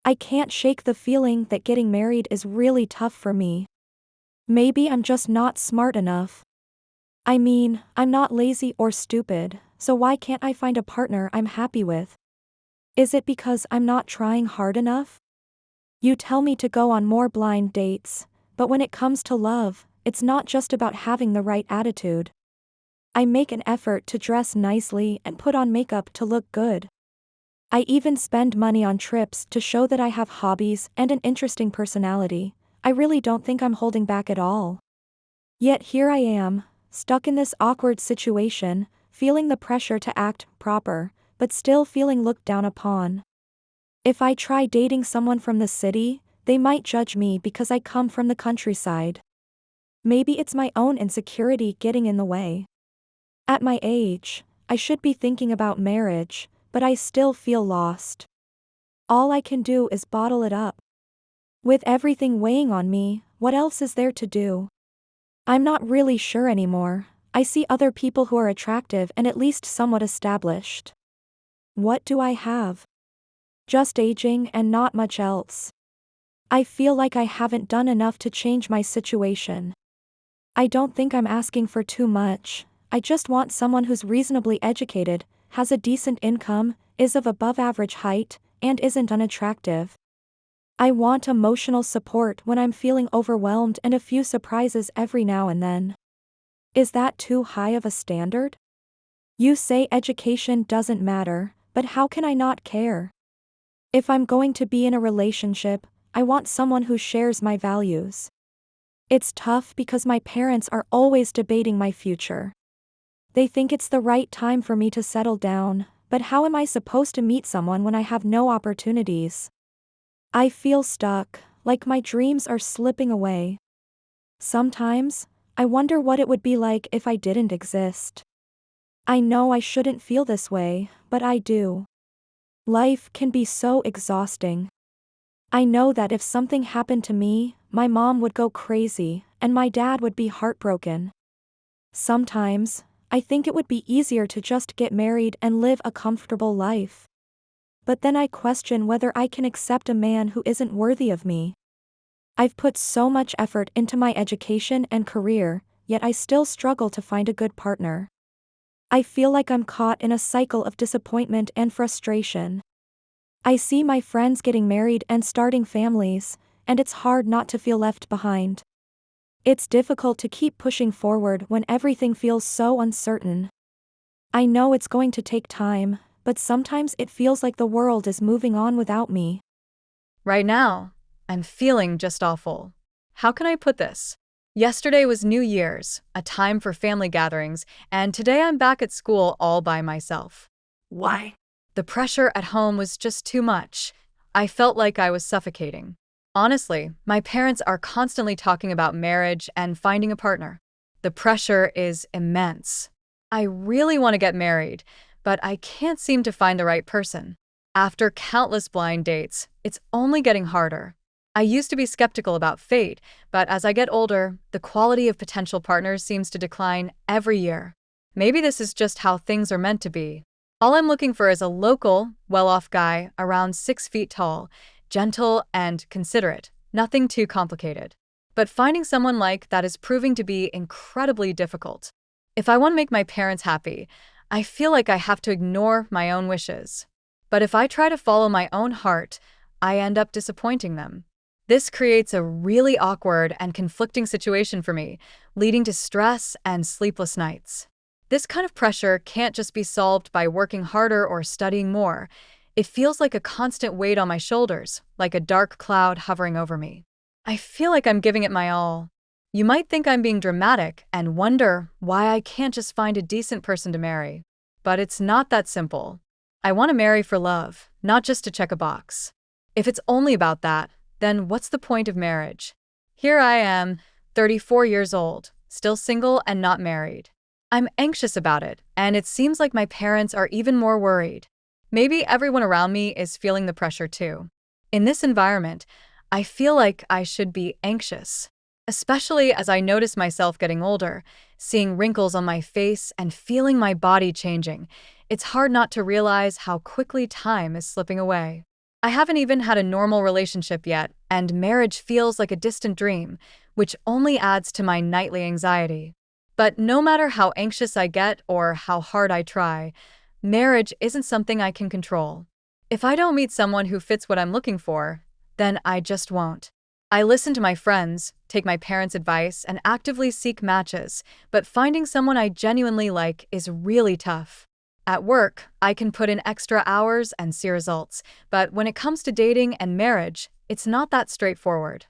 I can't shake the feeling that getting married is really tough for me. Maybe I'm just not smart enough. I mean, I'm not lazy or stupid, so why can't I find a partner I'm happy with? Is it because I'm not trying hard enough? You tell me to go on more blind dates, but when it comes to love, it's not just about having the right attitude. I make an effort to dress nicely and put on makeup to look good. I even spend money on trips to show that I have hobbies and an interesting personality. I really don't think I'm holding back at all. Yet here I am, stuck in this awkward situation, feeling the pressure to act proper, but still feeling looked down upon. If I try dating someone from the city, they might judge me because I come from the countryside. Maybe it's my own insecurity getting in the way. At my age, I should be thinking about marriage, but I still feel lost. All I can do is bottle it up. With everything weighing on me, what else is there to do? I'm not really sure anymore. I see other people who are attractive and at least somewhat established. What do I have? Just aging and not much else. I feel like I haven't done enough to change my situation. I don't think I'm asking for too much. I just want someone who's reasonably educated, has a decent income, is of above average height, and isn't unattractive. I want emotional support when I'm feeling overwhelmed and a few surprises every now and then. Is that too high of a standard? You say education doesn't matter, but how can I not care? If I'm going to be in a relationship, I want someone who shares my values. It's tough because my parents are always debating my future. They think it's the right time for me to settle down, but how am I supposed to meet someone when I have no opportunities? I feel stuck, like my dreams are slipping away. Sometimes, I wonder what it would be like if I didn't exist. I know I shouldn't feel this way, but I do. Life can be so exhausting. I know that if something happened to me, my mom would go crazy, and my dad would be heartbroken. Sometimes, I think it would be easier to just get married and live a comfortable life. But then I question whether I can accept a man who isn't worthy of me. I've put so much effort into my education and career, yet I still struggle to find a good partner. I feel like I'm caught in a cycle of disappointment and frustration. I see my friends getting married and starting families, and it's hard not to feel left behind. It's difficult to keep pushing forward when everything feels so uncertain. I know it's going to take time, but sometimes it feels like the world is moving on without me. Right now, I'm feeling just awful. How can I put this? Yesterday was New Year's, a time for family gatherings, and today I'm back at school all by myself. Why? The pressure at home was just too much. I felt like I was suffocating. Honestly, my parents are constantly talking about marriage and finding a partner. The pressure is immense. I really want to get married, but I can't seem to find the right person. After countless blind dates, it's only getting harder. I used to be skeptical about fate, but as I get older, the quality of potential partners seems to decline every year. Maybe this is just how things are meant to be. All I'm looking for is a local, well-off guy around 6 feet tall, gentle and considerate, nothing too complicated. But finding someone like that is proving to be incredibly difficult. If I want to make my parents happy, I feel like I have to ignore my own wishes. But if I try to follow my own heart, I end up disappointing them. This creates a really awkward and conflicting situation for me, leading to stress and sleepless nights. This kind of pressure can't just be solved by working harder or studying more. It feels like a constant weight on my shoulders, like a dark cloud hovering over me. I feel like I'm giving it my all. You might think I'm being dramatic and wonder why I can't just find a decent person to marry. But it's not that simple. I want to marry for love, not just to check a box. If it's only about that, then what's the point of marriage? Here I am, 34 years old, still single and not married. I'm anxious about it, and it seems like my parents are even more worried. Maybe everyone around me is feeling the pressure too. In this environment, I feel like I should be anxious, especially as I notice myself getting older, seeing wrinkles on my face and feeling my body changing. It's hard not to realize how quickly time is slipping away. I haven't even had a normal relationship yet, and marriage feels like a distant dream, which only adds to my nightly anxiety. But no matter how anxious I get or how hard I try, marriage isn't something I can control. If I don't meet someone who fits what I'm looking for, then I just won't. I listen to my friends, take my parents' advice, and actively seek matches, but finding someone I genuinely like is really tough. At work, I can put in extra hours and see results, but when it comes to dating and marriage, it's not that straightforward.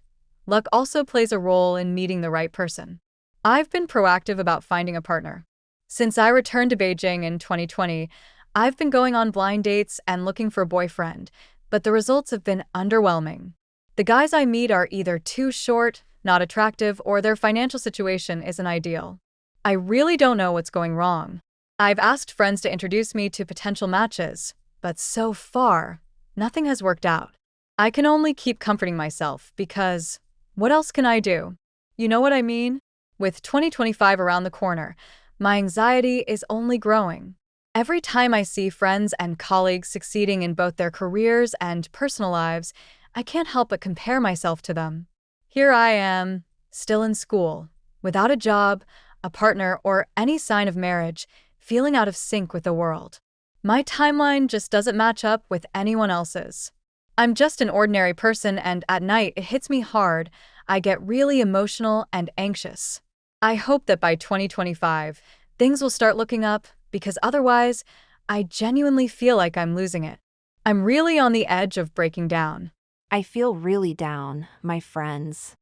Luck also plays a role in meeting the right person. I've been proactive about finding a partner. Since I returned to Beijing in 2020, I've been going on blind dates and looking for a boyfriend, but the results have been underwhelming. The guys I meet are either too short, not attractive, or their financial situation isn't ideal. I really don't know what's going wrong. I've asked friends to introduce me to potential matches, but so far, nothing has worked out. I can only keep comforting myself because what else can I do? You know what I mean? With 2025 around the corner, my anxiety is only growing. Every time I see friends and colleagues succeeding in both their careers and personal lives, I can't help but compare myself to them. Here I am, still in school, without a job, a partner, or any sign of marriage, feeling out of sync with the world. My timeline just doesn't match up with anyone else's. I'm just an ordinary person, and at night it hits me hard. I get really emotional and anxious. I hope that by 2025, things will start looking up, because otherwise, I genuinely feel like I'm losing it. I'm really on the edge of breaking down. I feel really down, my friends.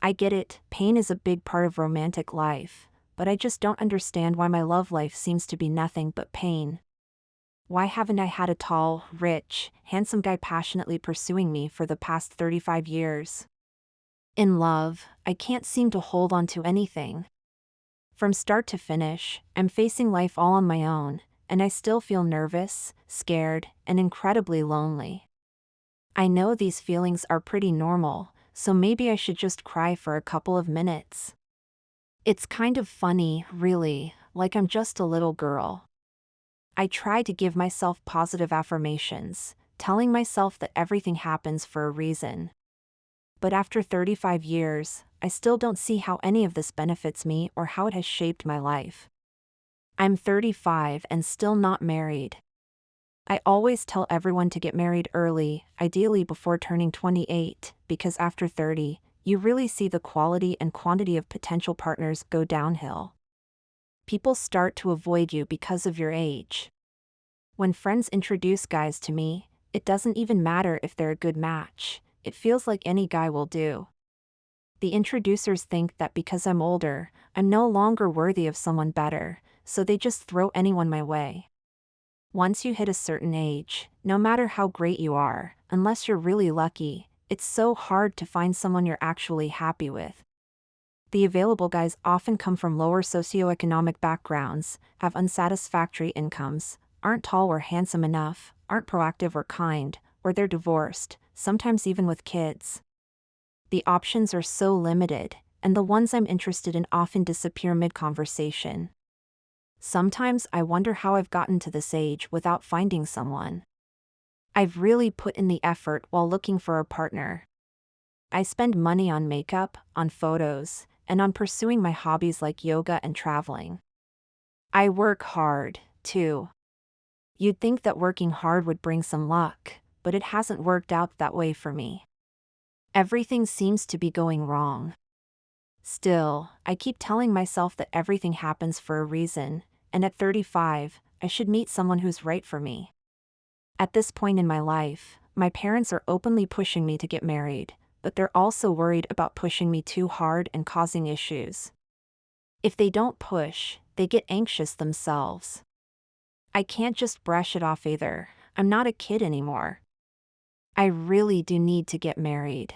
I get it, pain is a big part of romantic life, but I just don't understand why my love life seems to be nothing but pain. Why haven't I had a tall, rich, handsome guy passionately pursuing me for the past 35 years? In love, I can't seem to hold on to anything. From start to finish, I'm facing life all on my own, and I still feel nervous, scared, and incredibly lonely. I know these feelings are pretty normal, so maybe I should just cry for a couple of minutes. It's kind of funny, really, like I'm just a little girl. I try to give myself positive affirmations, telling myself that everything happens for a reason. But after 35 years, I still don't see how any of this benefits me or how it has shaped my life. I'm 35 and still not married. I always tell everyone to get married early, ideally before turning 28, because after 30, you really see the quality and quantity of potential partners go downhill. People start to avoid you because of your age. When friends introduce guys to me, it doesn't even matter if they're a good match, it feels like any guy will do. The introducers think that because I'm older, I'm no longer worthy of someone better, so they just throw anyone my way. Once you hit a certain age, no matter how great you are, unless you're really lucky, it's so hard to find someone you're actually happy with. The available guys often come from lower socioeconomic backgrounds, have unsatisfactory incomes, aren't tall or handsome enough, aren't proactive or kind, or they're divorced, sometimes even with kids. The options are so limited, and the ones I'm interested in often disappear mid-conversation. Sometimes I wonder how I've gotten to this age without finding someone. I've really put in the effort while looking for a partner. I spend money on makeup, on photos, and on pursuing my hobbies like yoga and traveling. I work hard, too. You'd think that working hard would bring some luck, but it hasn't worked out that way for me. Everything seems to be going wrong. Still, I keep telling myself that everything happens for a reason, and at 35, I should meet someone who's right for me. At this point in my life, my parents are openly pushing me to get married, but they're also worried about pushing me too hard and causing issues. If they don't push, they get anxious themselves. I can't just brush it off either. I'm not a kid anymore. I really do need to get married.